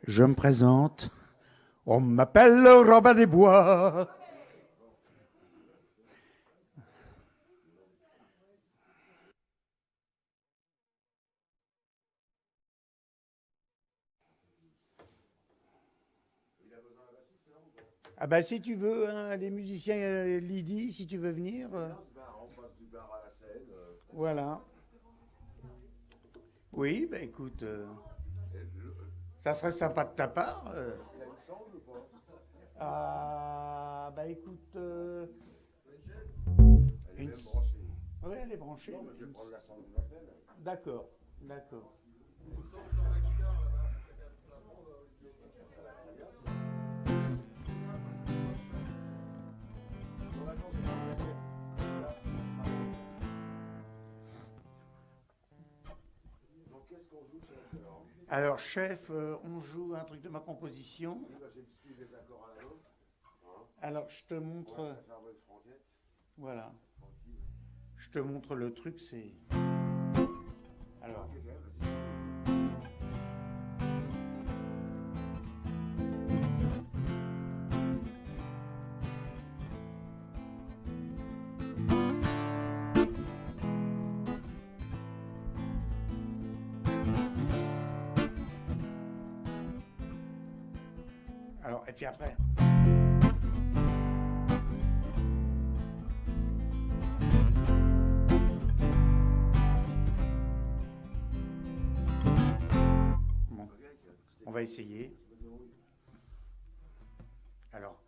Je me présente. On m'appelle Robin des Bois. Ah bah si tu veux, hein, les musiciens Lydie, si tu veux venir. Voilà. Oui, bah écoute, ça serait sympa de ta part. Ah bah écoute, une... Oui, elle est branchée. D'accord, d'accord. Alors, chef, on joue un truc de ma composition. Alors, je te montre. Voilà. Je te montre le truc, c'est. Alors. Alors, et puis après. Bon, on va essayer. Alors.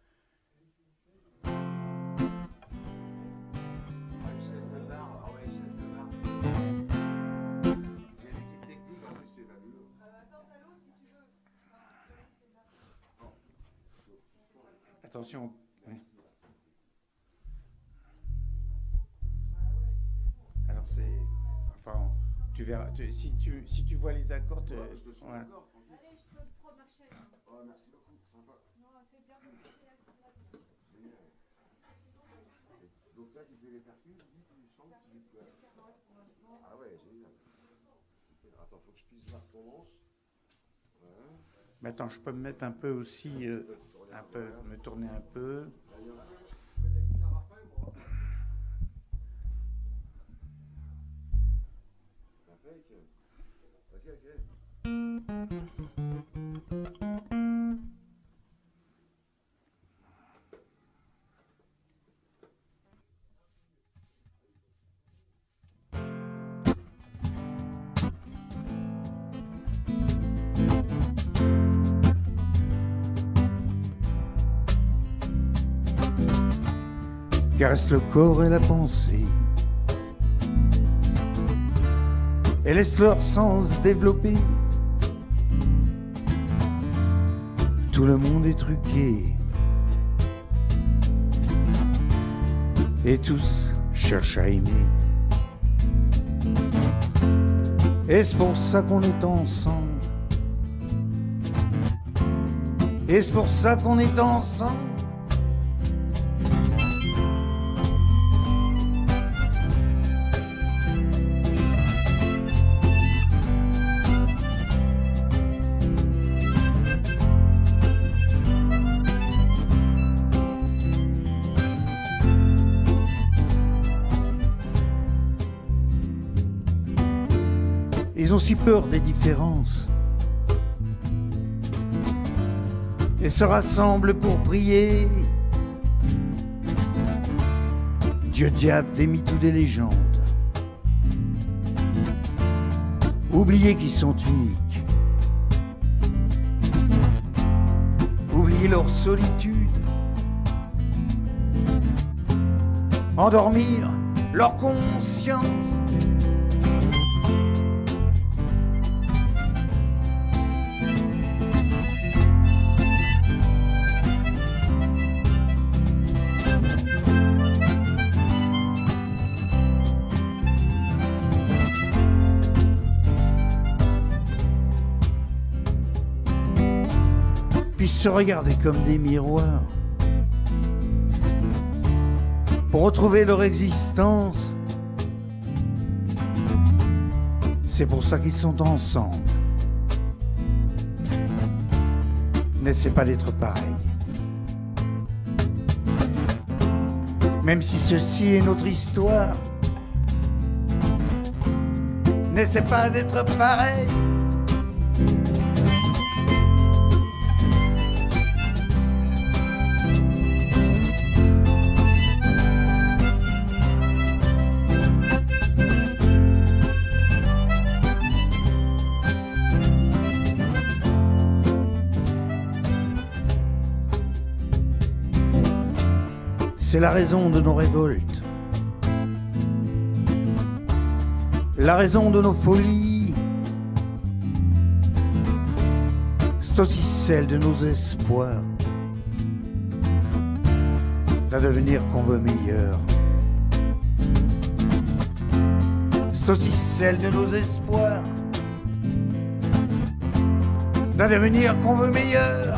Attention. Oui. Alors c'est, enfin, tu verras. Si tu vois les accords, Ouais, je te suis voilà. d'accord, tranquille. Allez, je peux prendre ma chaise. Oh, merci beaucoup, sympa. Non, c'est bien de me passer la génial. Donc toi, tu fais les percus, tu chantes, tu... Ah ouais, génial. Super. Attends, faut que je puisse voir ton manche. Voilà. Mais attends, je peux me mettre un peu aussi, un peu, me tourner un peu. Caresse le corps et la pensée et laisse leur sens développer. Tout le monde est truqué et tous cherchent à aimer. Et c'est pour ça qu'on est ensemble. Et c'est pour ça qu'on est ensemble. Ils ont si peur des différences et se rassemblent pour prier. Dieu, diable, des mythes ou des légendes, oubliez qu'ils sont uniques, oubliez leur solitude, endormir leur conscience. Puis se regarder comme des miroirs pour retrouver leur existence. C'est pour ça qu'ils sont ensemble. n'essaie pas d'être pareil. Même si ceci est notre histoire, n'essaie pas d'être pareil. C'est la raison de nos révoltes, la raison de nos folies, c'est aussi celle de nos espoirs, d'un devenir qu'on veut meilleur. C'est aussi celle de nos espoirs, d'un devenir qu'on veut meilleur.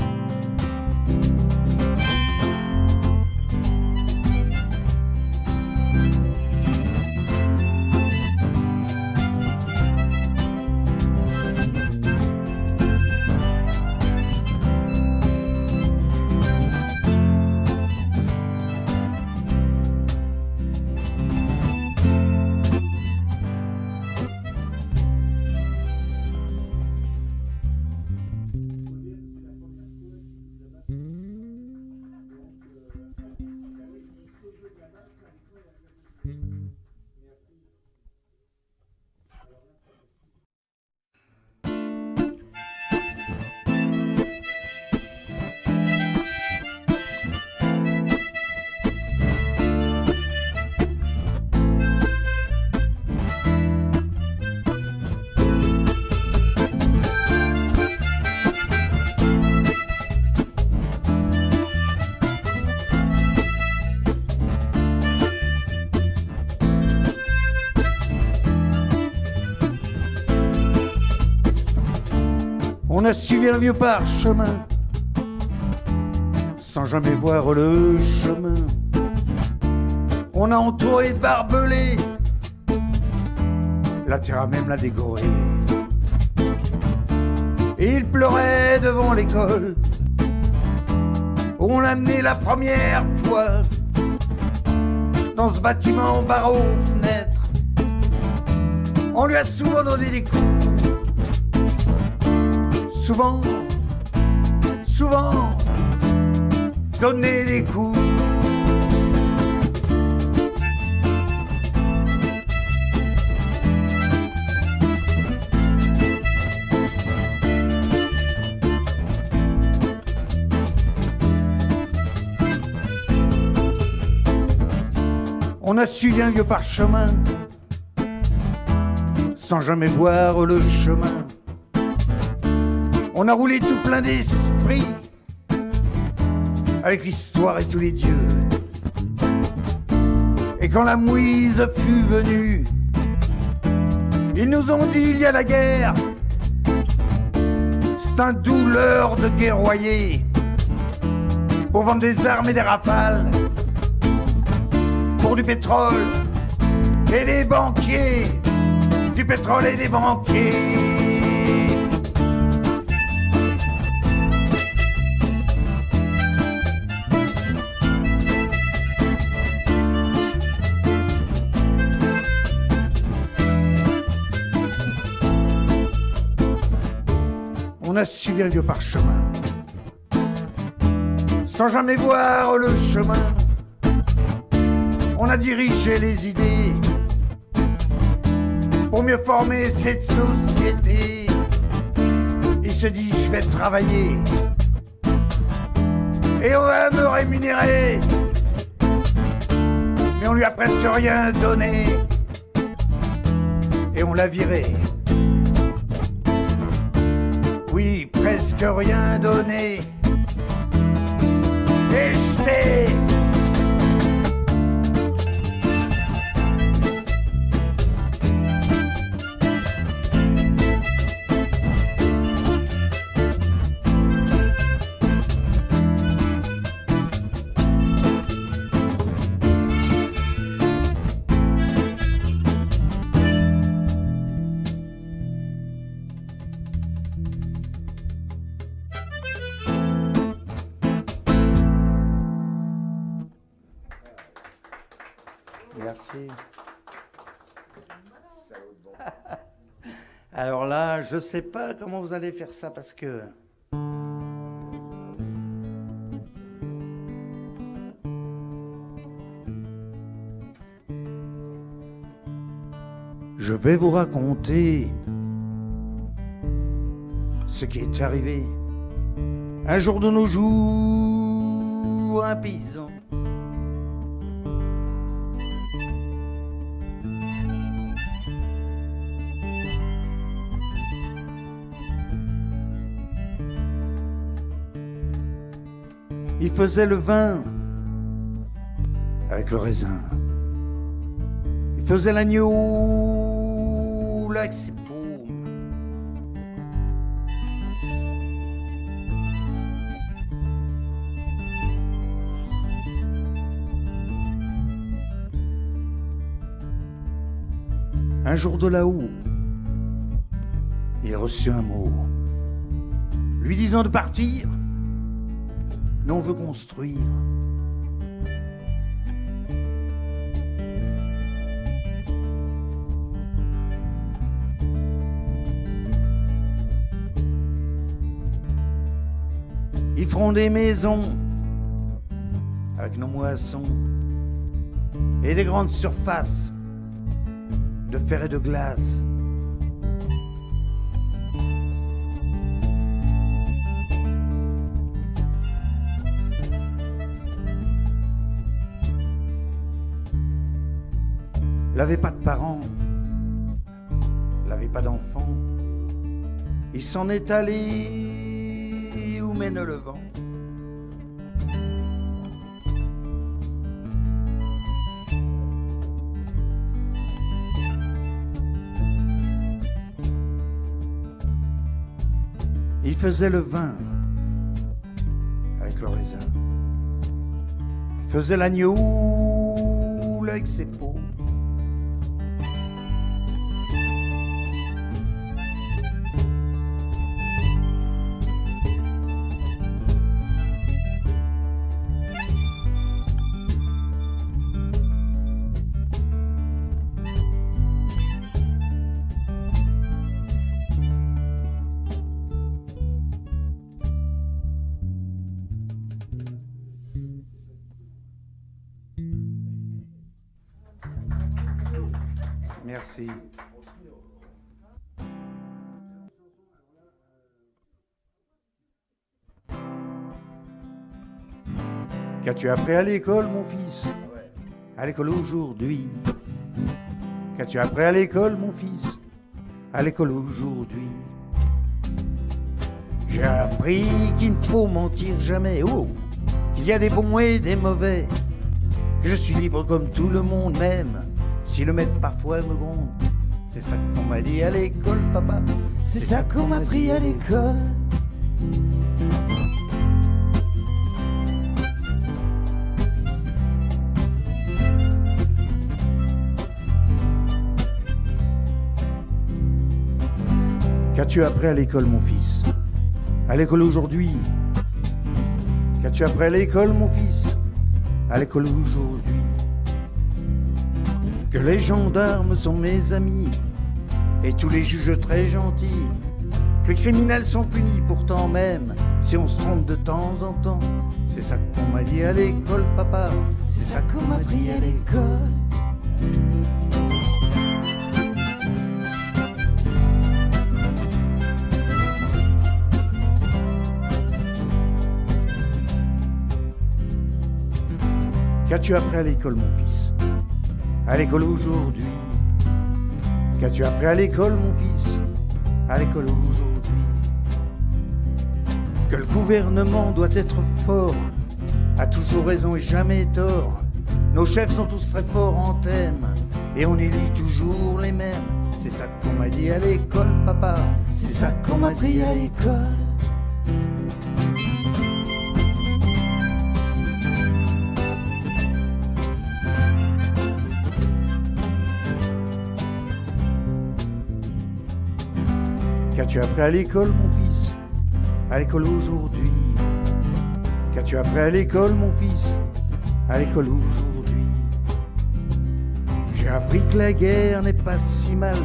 On a suivi un vieux parchemin sans jamais voir le chemin. On a entouré de barbelés la terre a même l'a décoré. Et il pleurait devant l'école où on l'a amené la première fois dans ce bâtiment barreaux fenêtres. On lui a souvent donné des coups. Souvent, donner des coups. On a suivi un vieux parchemin sans jamais voir le chemin. On a roulé tout plein d'esprit avec l'histoire et tous les dieux. Et quand la mouise fut venue, ils nous ont dit il y a la guerre. C'est un douleur de guerroyer pour vendre des armes et des rafales, pour du pétrole et des banquiers, du pétrole et des banquiers. On a suivi un vieux parchemin sans jamais voir le chemin. On a dirigé les idées pour mieux former cette société. Il se dit je vais travailler et on va me rémunérer, mais on lui a presque rien donné et on l'a viré. Oui, presque rien donné et jeté. Merci. Salaud de bon. Alors là, je sais pas comment vous allez faire ça parce que... Je vais vous raconter ce qui est arrivé un jour de nos jours, un paysan. Il faisait le vin avec le raisin. Il faisait l'agneau avec ses paumes. Un jour de là-haut, il reçut un mot, lui disant de partir. Nous, on veut construire. Ils feront des maisons avec nos moissons et des grandes surfaces de fer et de glace. Il n'avait pas de parents, il n'avait pas d'enfants. Il s'en est allé où mène le vent. Il faisait le vin avec le raisin. Il faisait l'agneau avec ses peaux. Merci. Qu'as-tu appris à l'école, mon fils? À l'école aujourd'hui. Qu'as-tu appris à l'école, mon fils? À l'école aujourd'hui. J'ai appris qu'il ne faut mentir jamais, oh, qu'il y a des bons et des mauvais, que je suis libre comme tout le monde, même si le maître parfois me gronde. C'est ça qu'on m'a dit à l'école, papa. C'est ça qu'on m'a appris à l'école. Qu'as-tu appris à l'école, mon fils? À l'école aujourd'hui. Qu'as-tu appris à l'école, mon fils? À l'école aujourd'hui. Que les gendarmes sont mes amis et tous les juges très gentils. Que les criminels sont punis pourtant même si on se trompe de temps en temps. C'est ça qu'on m'a dit à l'école, papa. C'est ça qu'on m'a appris à l'école. Qu'as-tu appris à l'école, mon fils? À l'école aujourd'hui. Qu'as-tu appris à l'école, mon fils? À l'école aujourd'hui. Que le gouvernement doit être fort, a toujours raison et jamais tort. Nos chefs sont tous très forts en thème et on élit toujours les mêmes. C'est ça qu'on m'a dit à l'école, papa. C'est ça qu'on m'a appris à l'école. Qu'as-tu appris à l'école, mon fils? À l'école aujourd'hui. Qu'as-tu appris à l'école, mon fils? À l'école aujourd'hui. J'ai appris que la guerre n'est pas si mal,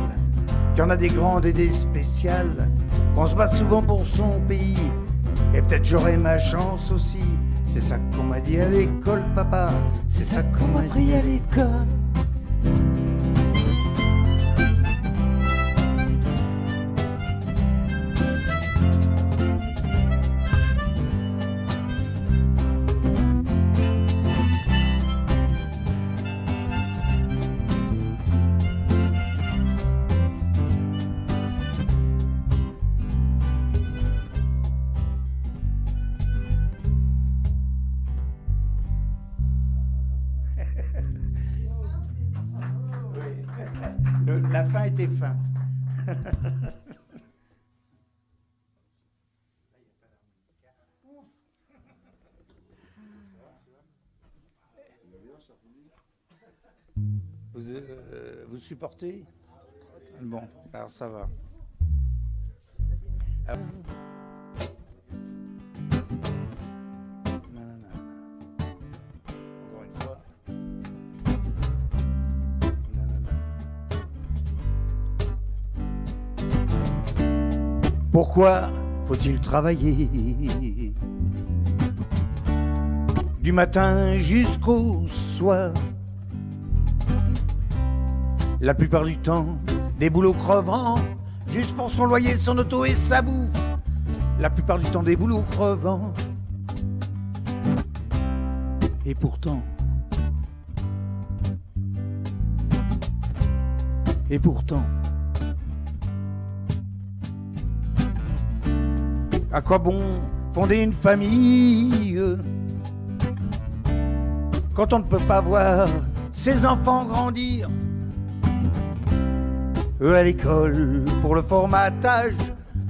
qu'il y en a des grandes et des spéciales, qu'on se bat souvent pour son pays, et peut-être j'aurai ma chance aussi. C'est ça qu'on m'a dit à l'école, papa, c'est ça qu'on m'a appris à l'école. La fin était fin. Vous supportez? Bon, alors ça va. Encore une fois. Pourquoi faut-il travailler du matin jusqu'au soir? La plupart du temps, des boulots crevants, juste pour son loyer, son auto et sa bouffe. La plupart du temps, des boulots crevants. Et pourtant, à quoi bon fonder une famille quand on ne peut pas voir ses enfants grandir? Eux à l'école pour le formatage,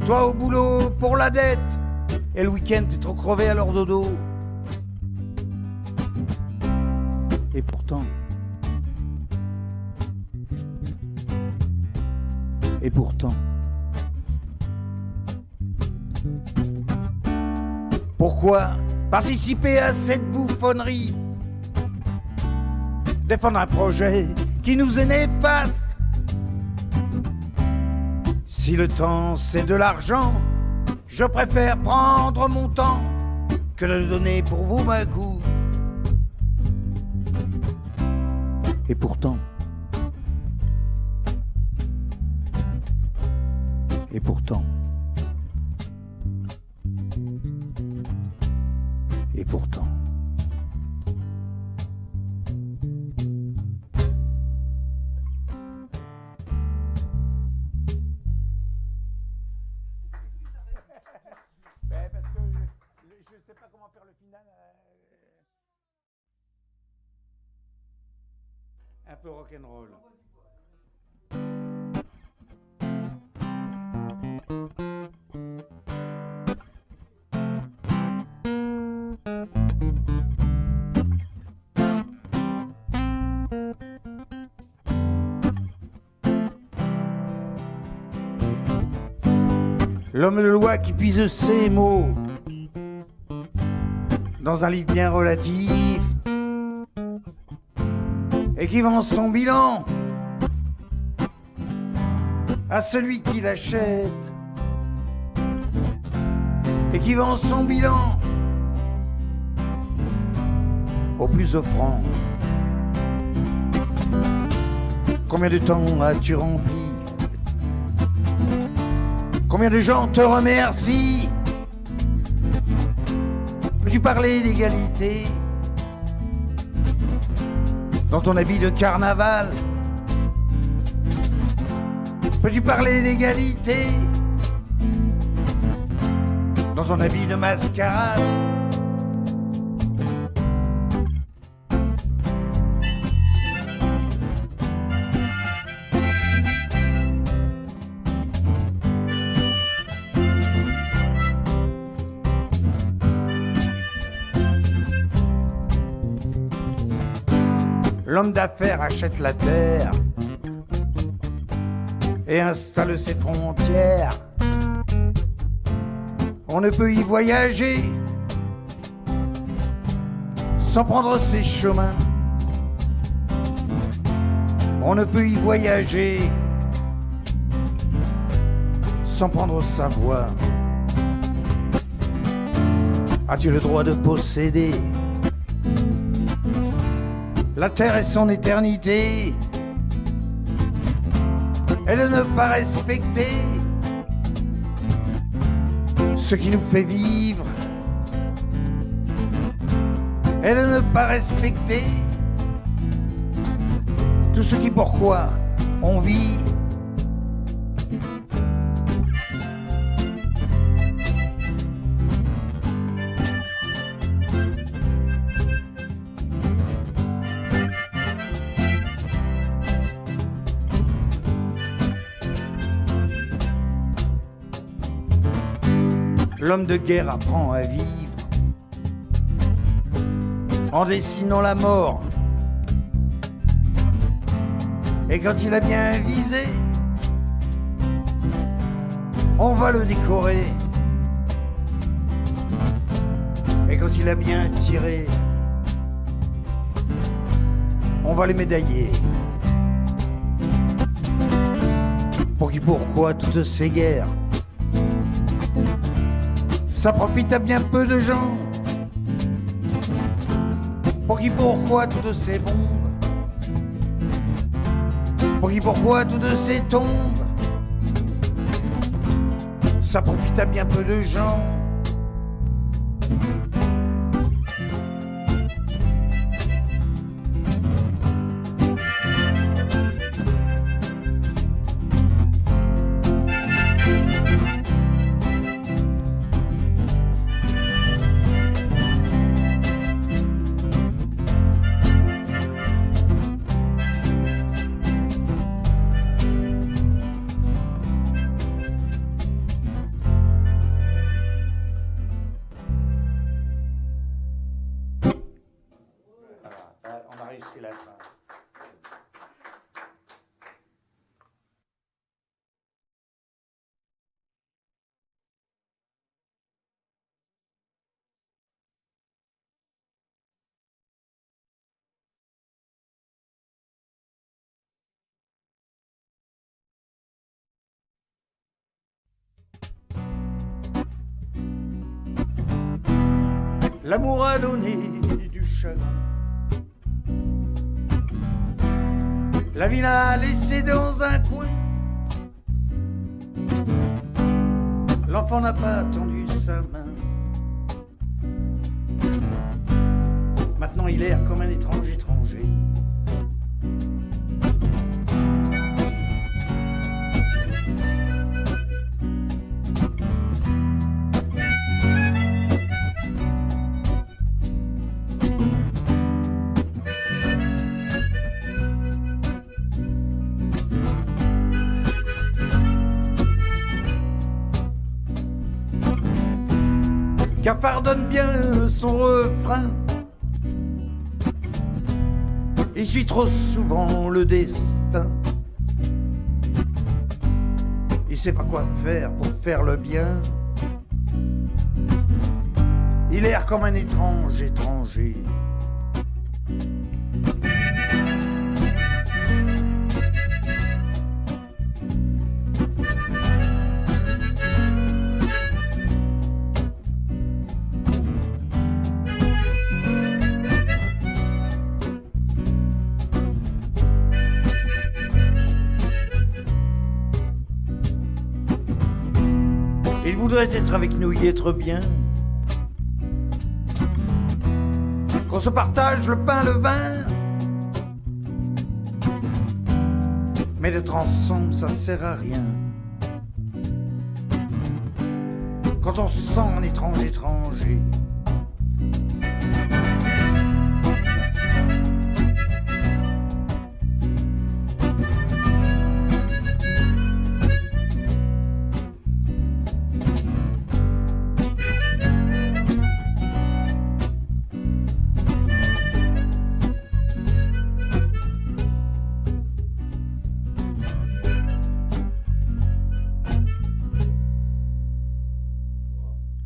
toi au boulot pour la dette, et le week-end t'es trop crevé à leur dodo. Et pourtant, pourquoi participer à cette bouffonnerie? Défendre un projet qui nous est néfaste. Si le temps c'est de l'argent, je préfère prendre mon temps que de le donner pour vous ma couille. Et pourtant, parce que je sais pas comment faire le final. Un peu rock'n'roll. L'homme de loi qui puise ses mots dans un livre bien relatif et qui vend son bilan à celui qui l'achète, et qui vend son bilan au plus offrant. Combien de temps as-tu rempli? Combien de gens te remercient? Peux-tu parler d'égalité dans ton habit de carnaval? Peux-tu parler d'égalité dans ton habit de mascarade? L'homme d'affaires achète la terre et installe ses frontières. On ne peut y voyager sans prendre ses chemins. On ne peut y voyager sans prendre sa voix. As-tu le droit de posséder la terre et son éternité, et de ne pas respecter ce qui nous fait vivre, et de ne pas respecter tout ce qui pourquoi on vit. L'homme de guerre apprend à vivre en dessinant la mort. Et quand il a bien visé, on va le décorer. Et quand il a bien tiré, on va les médailler. Pour qui pourquoi toutes ces guerres, ça profite à bien peu de gens. Pour qui pourquoi toutes ces bombes, pour qui pourquoi toutes ces tombes, ça profite à bien peu de gens. On a réussi la fin. L'amour a donné du chagrin, la vie l'a laissé dans un coin. L'enfant n'a pas tendu sa main. Maintenant il erre comme un étranger. Cafard donne bien son refrain, il suit trop souvent le destin. Il sait pas quoi faire pour faire le bien. Il erre comme un étranger. Il voudrait être avec nous, y être bien, qu'on se partage le pain, le vin. Mais d'être ensemble, ça sert à rien. Quand on se sent un étranger.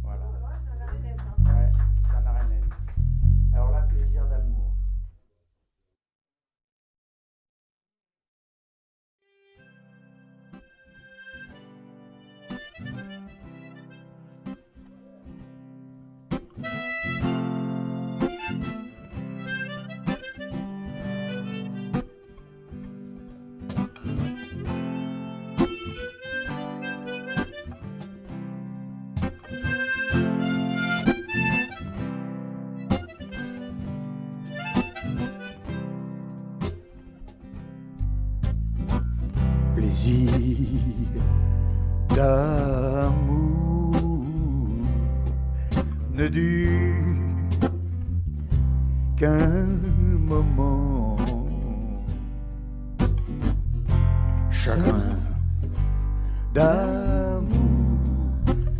Voilà. d'amour ne dure qu'un moment. Chagrin d'amour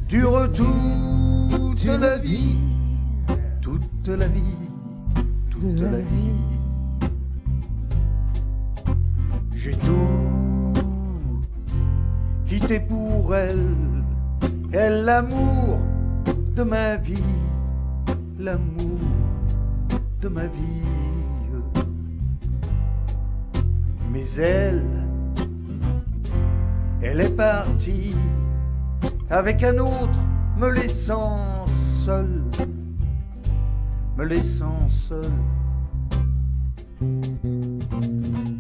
dure toute la vie, toute la vie, toute la vie. J'ai tout quitté pour elle, elle l'amour de ma vie, l'amour de ma vie. Mais elle est partie avec un autre, me laissant seul, me laissant seul.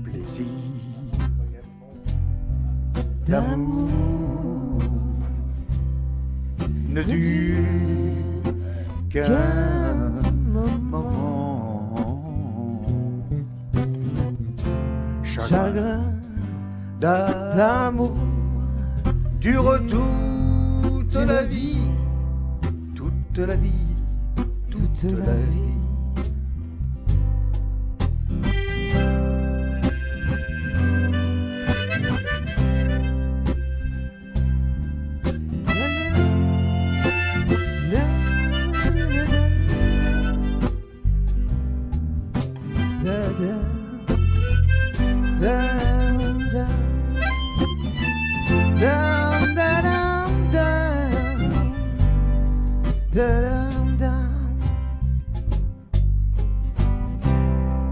Plaisir d'amour ne dure qu'un moment. Chagrin d'amour dure toute la vie, toute la vie, toute la vie.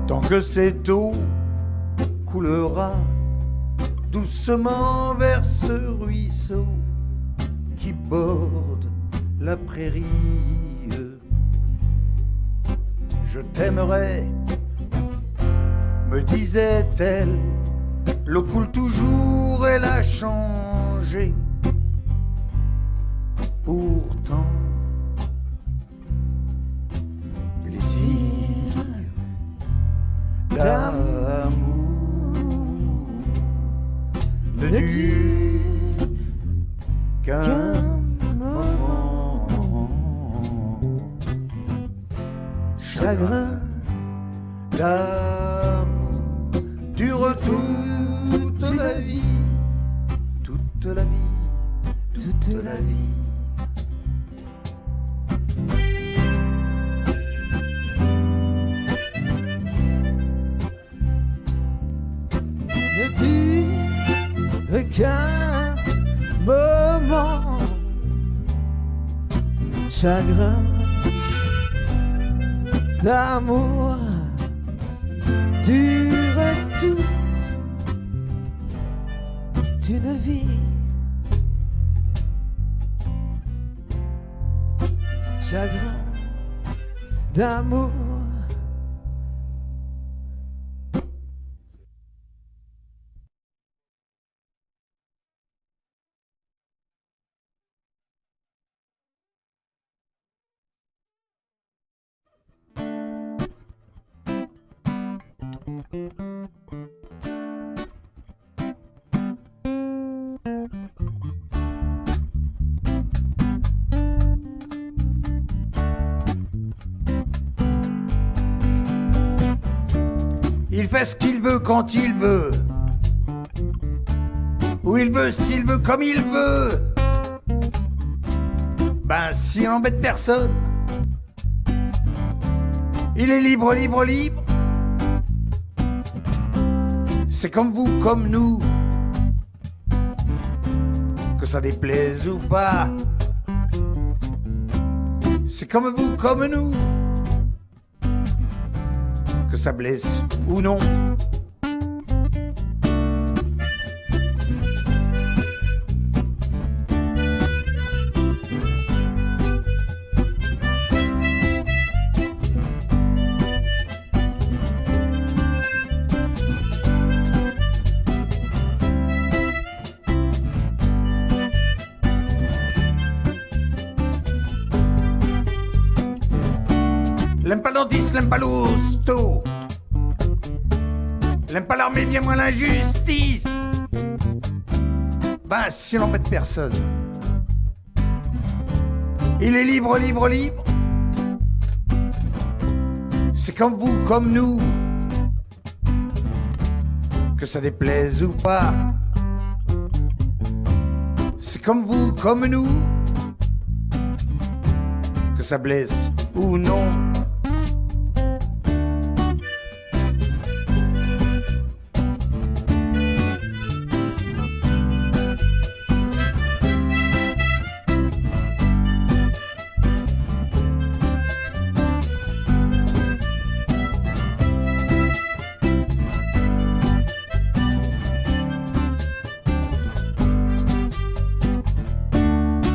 Tant que cette eau coulera doucement vers ce ruisseau qui borde la prairie, je t'aimerai, me disait-elle. L'eau coule toujours, elle a changé. Pourtant, plaisir d'amour ne dure qu'un moment. Chagrin d'amour dure toute la vie, toute la vie, toute la vie. Ne dure qu'un moment. Chagrin d'amour dure toute une vie. Chagrin d'amour. Il fait ce qu'il veut quand il veut, où il veut, s'il veut, comme il veut. Ben, s'il n'embête personne, il est libre, libre, libre. C'est comme vous, comme nous, que ça déplaise ou pas. C'est comme vous, comme nous, que ça blesse ou non. L'aime pas le dentiste, l'aime pas l'hosto, l'aime pas l'armée, bien moins l'injustice. Ben, s'il n'embête personne. Il est libre, libre, libre. C'est comme vous, comme nous. Que ça déplaise ou pas. C'est comme vous, comme nous. Que ça blesse ou non.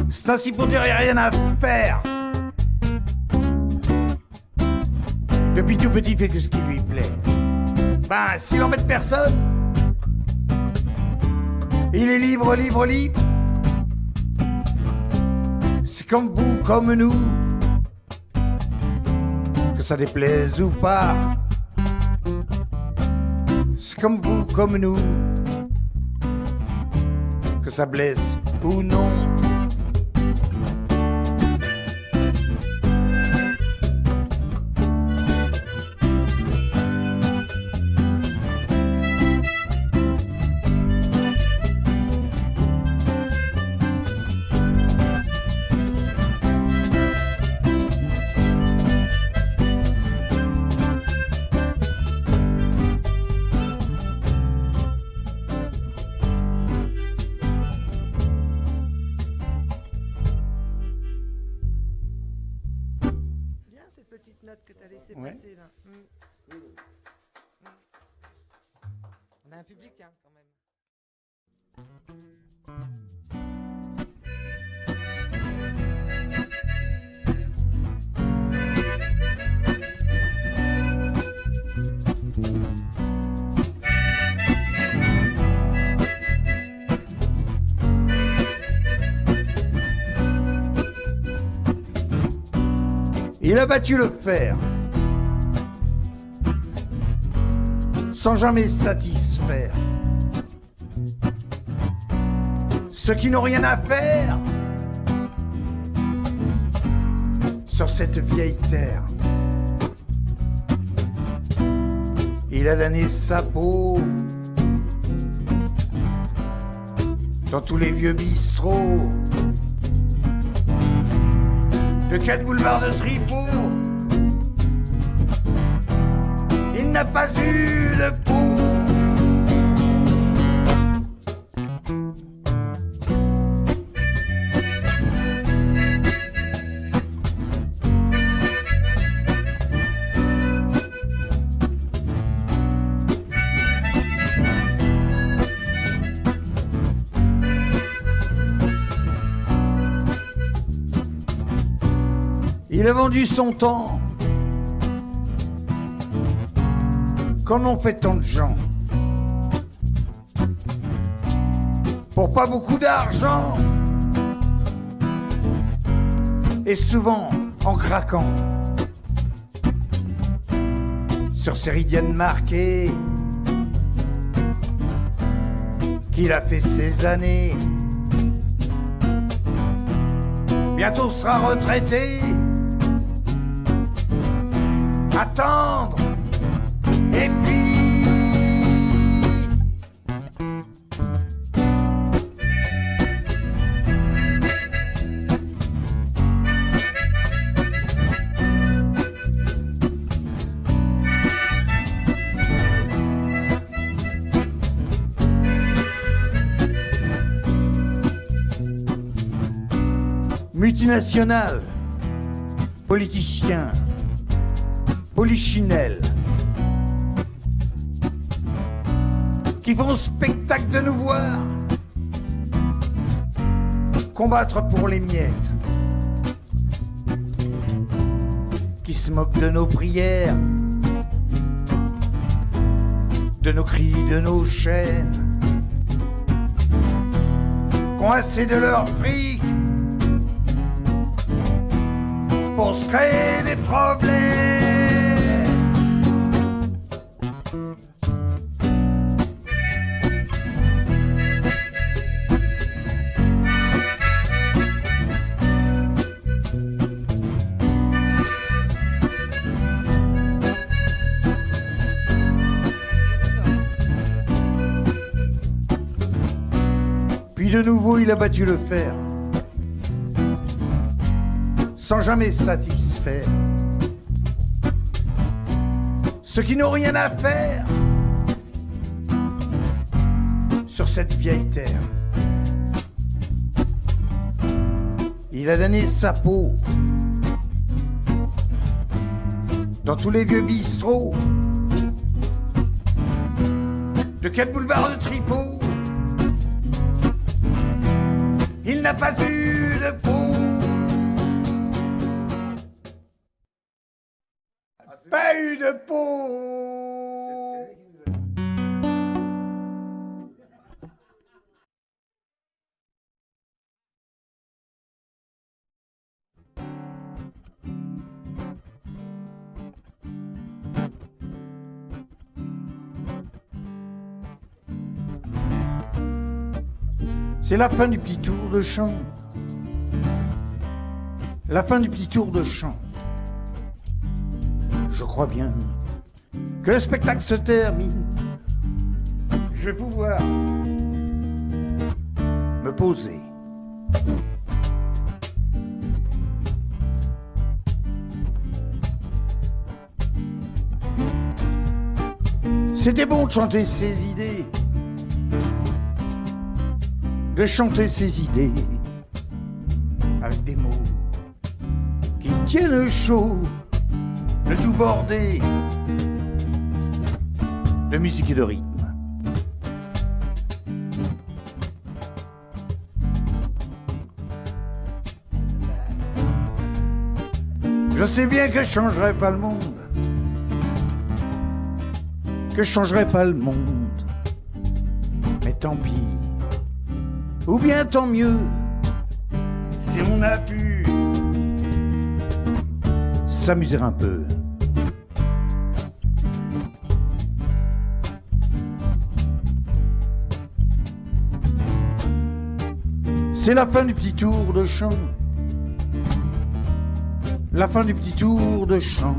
C'est ainsi pour dire y'a rien à faire. Depuis tout petit, il fait que ce qui lui plaît. Ben, s'il embête personne, il est libre, libre, libre. C'est comme vous, comme nous. Que ça déplaise ou pas. C'est comme vous, comme nous. Que ça blesse ou non. Petite note que tu as laissé Ouais. passer là. On a un public hein, quand même. Il a battu le fer, sans jamais satisfaire ceux qui n'ont rien à faire sur cette vieille terre. Il a damné sa peau dans tous les vieux bistrots de 4 boulevards de Tripot. Il n'a pas eu de peau. Il a vendu son temps, comme on fait tant de gens, pour pas beaucoup d'argent, et souvent en craquant sur ces ridiennes marquées qu'il a fait ses années. Bientôt sera retraité. Attendre et puis multinationales, politiciens, polichinelles qui font spectacle de nous voir combattre pour les miettes, qui se moquent de nos prières, de nos cris, de nos chaînes, qui ont assez de leur fric pour se créer des problèmes. Hugo, il a battu le fer, sans jamais satisfaire ceux qui n'ont rien à faire sur cette vieille terre. Il a donné sa peau dans tous les vieux bistrots de quel boulevard de Tripot. Il n'a pas eu de peau, pas eu de peau. C'est la fin du petit tour de chant. La fin du petit tour de chant. Je crois bien que le spectacle se termine. Je vais pouvoir me poser. C'était bon de chanter ses idées, de chanter ses idées avec des mots qui tiennent chaud, de tout border de musique et de rythme. Je sais bien que je changerai pas le monde, que je changerai pas le monde, mais tant pis. Ou bien tant mieux, si on a pu s'amuser un peu. C'est la fin du petit tour de chant. La fin du petit tour de chant.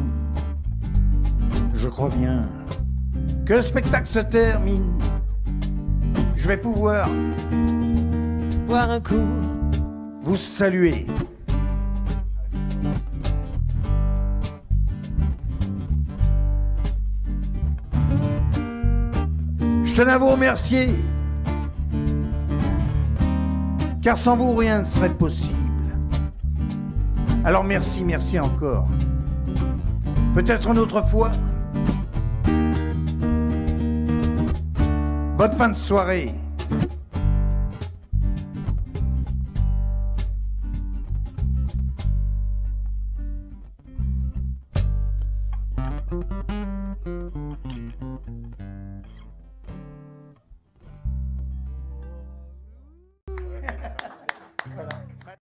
Je crois bien que le spectacle se termine. Je vais pouvoir Boire un coup, vous saluer. Je tenais à vous remercier, car sans vous rien ne serait possible. Alors merci, merci encore. Peut-être une autre fois. Bonne fin de soirée.